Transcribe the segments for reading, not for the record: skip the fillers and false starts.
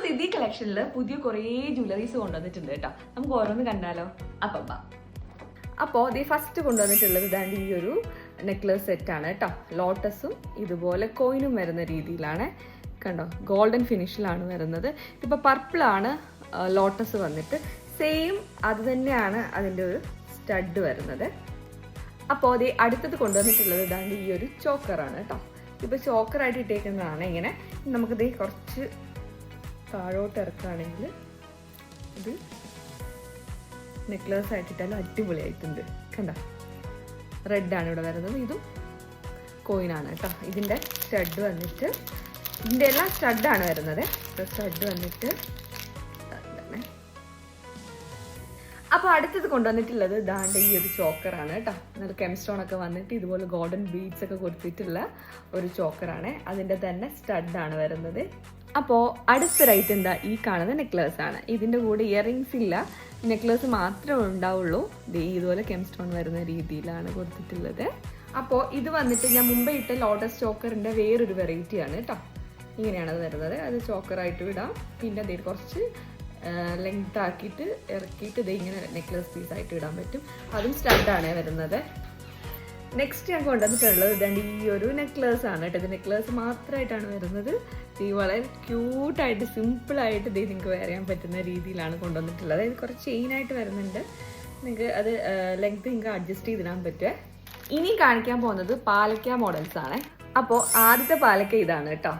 സിദ്ധി കളക്ഷനിൽ പുതിയ കുറേ ജ്വല്ലറീസ് കൊണ്ടുവന്നിട്ടുണ്ട് കേട്ടോ. നമുക്ക് ഓരോന്ന് കണ്ടാലോ. അപ്പോൾ ഇത് ഫസ്റ്റ് കൊണ്ടുവന്നിട്ടുള്ളത് ഇതാണ്ട് ഈ ഒരു നെക്ലേസ് സെറ്റാണ് കേട്ടോ. ലോട്ടസും ഇതുപോലെ കോയിനും വരുന്ന രീതിയിലാണ്. കണ്ടോ, ഗോൾഡൻ ഫിനിഷിലാണ് വരുന്നത്. ഇപ്പോൾ പർപ്പിളാണ് ലോട്ടസ് വന്നിട്ട്, സെയിം അത് തന്നെയാണ് അതിൻ്റെ ഒരു സ്റ്റഡ് വരുന്നത്. അപ്പോൾ അത് അടുത്തത് കൊണ്ടുവന്നിട്ടുള്ളത് ഇതാണ്ട് ഈ ഒരു ചോക്കറാണ് കേട്ടോ. ഇപ്പോൾ ചോക്കറായിട്ട് ഇട്ടേക്കുന്നതാണ് ഇങ്ങനെ. നമുക്കിത് കുറച്ച് താഴോട്ട് ഇറക്കുകയാണെങ്കിൽ ഇത് നെക്ലേസ് ആയിട്ടിട്ടാലും അടിപൊളിയായിട്ടുണ്ട്. കണ്ട, റെഡാണ് ഇവിടെ വരുന്നത്. ഇതും കോയിനാണ് കേട്ടോ. ഇതിൻ്റെ സ്റ്റഡ് വന്നിട്ട്, ഇതിൻ്റെ എല്ലാം സ്റ്റഡാണ് വരുന്നത്. സ്റ്റഡ് വന്നിട്ട് അപ്പോൾ അടുത്തത് കൊണ്ടുവന്നിട്ടുള്ളത് ദാണ്ട് ഈ ഒരു ചോക്കറാണ് കേട്ടോ. നല്ല കെംസ്റ്റോണൊക്കെ വന്നിട്ട് ഇതുപോലെ ഗോൾഡൻ ബീഡ്സ് ഒക്കെ കൊടുത്തിട്ടുള്ള ഒരു ചോക്കറാണ്. അതിൻ്റെ തന്നെ സ്റ്റഡാണ് വരുന്നത്. അപ്പോൾ അടുത്തൊരൈറ്റം എന്താ, ഈ കാണുന്ന നെക്ലേസ് ആണ്. ഇതിൻ്റെ കൂടെ ഇയറിങ്സ് ഇല്ല, നെക്ലേസ് മാത്രമേ ഉണ്ടാവുള്ളൂ. ഇതുപോലെ കെംസ്റ്റോൺ വരുന്ന രീതിയിലാണ് കൊടുത്തിട്ടുള്ളത്. അപ്പോൾ ഇത് വന്നിട്ട് ഞാൻ മുമ്പേ ഇട്ട ലോട്ടസ് ചോക്കറിൻ്റെ വേറൊരു വെറൈറ്റിയാണ് കേട്ടോ. ഇങ്ങനെയാണ് അത് വരുന്നത്. അത് ചോക്കറായിട്ട് ഇടാം. പിന്നെ അതിൽ കുറച്ച് ലെങ്ത് ആക്കിയിട്ട് ഇറക്കിയിട്ട് ഇത് ഇങ്ങനെ നെക്ലേസ് പീസായിട്ട് ഇടാൻ പറ്റും. അതും സ്റ്റഡാണ് വരുന്നത്. നെക്സ്റ്റ് ഞാൻ കൊണ്ടുവന്നിട്ടുള്ളത് ഇതാണ്ട് ഈ ഒരു നെക്ലേസ് ആണ് കേട്ടോ. ഇത് നെക്ലേസ് മാത്രമായിട്ടാണ് വരുന്നത്. ഇത് വളരെ ക്യൂട്ടായിട്ട് സിമ്പിളായിട്ട് ഇത് നിങ്ങൾക്ക് വെയർ ചെയ്യാൻ പറ്റുന്ന രീതിയിലാണ് കൊണ്ടുവന്നിട്ടുള്ളത്. ഇത് കുറച്ച് ചെയിനായിട്ട് വരുന്നുണ്ട്. നിങ്ങൾക്ക് അത് ലെങ്ത് നിങ്ങൾക്ക് അഡ്ജസ്റ്റ് ചെയ്തിടാൻ പറ്റുമേ. ഇനി കാണിക്കാൻ പോകുന്നത് പാലക്ക മോഡൽസ് ആണ്. അപ്പോൾ ആദ്യത്തെ പാലക്ക ഇതാണ് കേട്ടോ.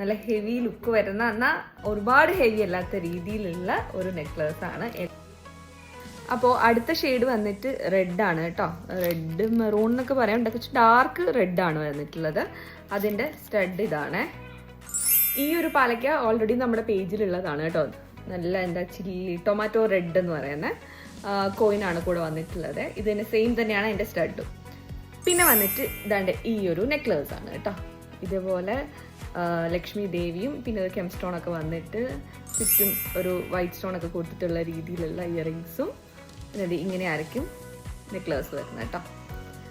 നല്ല ഹെവി ലുക്ക് വരുന്ന, എന്നാൽ ഒരുപാട് ഹെവി അല്ലാത്ത രീതിയിലുള്ള ഒരു നെക്ലേസ് ആണ്. അപ്പോൾ അടുത്ത ഷെയ്ഡ് വന്നിട്ട് റെഡാണ് കേട്ടോ. റെഡ് മെറൂൺ എന്നൊക്കെ പറയാം. കുറച്ച് ഡാർക്ക് റെഡാണ് വന്നിട്ടുള്ളത്. അതിൻ്റെ സ്റ്റഡ് ഇതാണ്. ഈ ഒരു പാലക്ക ഓൾറെഡി നമ്മുടെ പേജിലുള്ളതാണ് കേട്ടോ. നല്ല എന്താ ചില്ലി ടൊമാറ്റോ റെഡ് എന്ന് പറയുന്ന കോയിനാണ് കൂടെ വന്നിട്ടുള്ളത്. ഇതിന് സെയിം തന്നെയാണ് അതിൻ്റെ സ്റ്റഡും. പിന്നെ വന്നിട്ട് ഇതാണ്ട് ഈ ഒരു നെക്ലേസ് ആണ് കേട്ടോ. ഇതേപോലെ ലക്ഷ്മി ദേവിയും പിന്നെ ഒരു കെം സ്റ്റോണൊക്കെ വന്നിട്ട് ചുറ്റും ഒരു വൈറ്റ് സ്റ്റോണൊക്കെ കൊടുത്തിട്ടുള്ള രീതിയിലുള്ള ഇയറിങ്സും അതായത് ഇങ്ങനെ ആയിരിക്കും നെക്ലേസ് വരുന്നത് കേട്ടോ.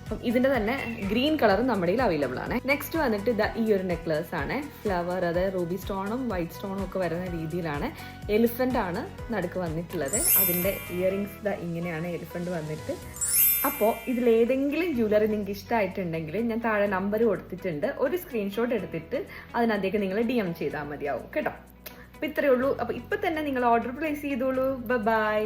അപ്പം ഇതിൻ്റെ തന്നെ ഗ്രീൻ കളറും നമ്മുടെ കയ്യിൽ അവൈലബിൾ ആണ്. നെക്സ്റ്റ് വന്നിട്ട് ഇതാ ഈ ഒരു നെക്ലേസ് ആണ്. ഫ്ലവർ, അതായത് റൂബി സ്റ്റോണും വൈറ്റ് സ്റ്റോണും ഒക്കെ വരുന്ന രീതിയിലാണ്. എലിഫൻ്റ് ആണ് നടുക്ക് വന്നിട്ടുള്ളത്. അതിൻ്റെ ഇയറിങ്സ് ഇതാ ഇങ്ങനെയാണ് എലിഫൻ്റ് വന്നിട്ട്. അപ്പോൾ ഇതിലേതെങ്കിലും ജ്വല്ലറി നിങ്ങൾക്ക് ഇഷ്ടമായിട്ടുണ്ടെങ്കിൽ ഞാൻ താഴെ നമ്പർ കൊടുത്തിട്ടുണ്ട്. ഒരു സ്ക്രീൻഷോട്ട് എടുത്തിട്ട് അതിനകത്തേക്ക് നിങ്ങൾ DM ചെയ്താൽ മതിയാവും കേട്ടോ. അപ്പോൾ ഇത്രയേ ഉള്ളൂ. അപ്പോൾ ഇപ്പം തന്നെ നിങ്ങൾ ഓർഡർ പ്ലേസ് ചെയ്തോളൂ. ബൈ.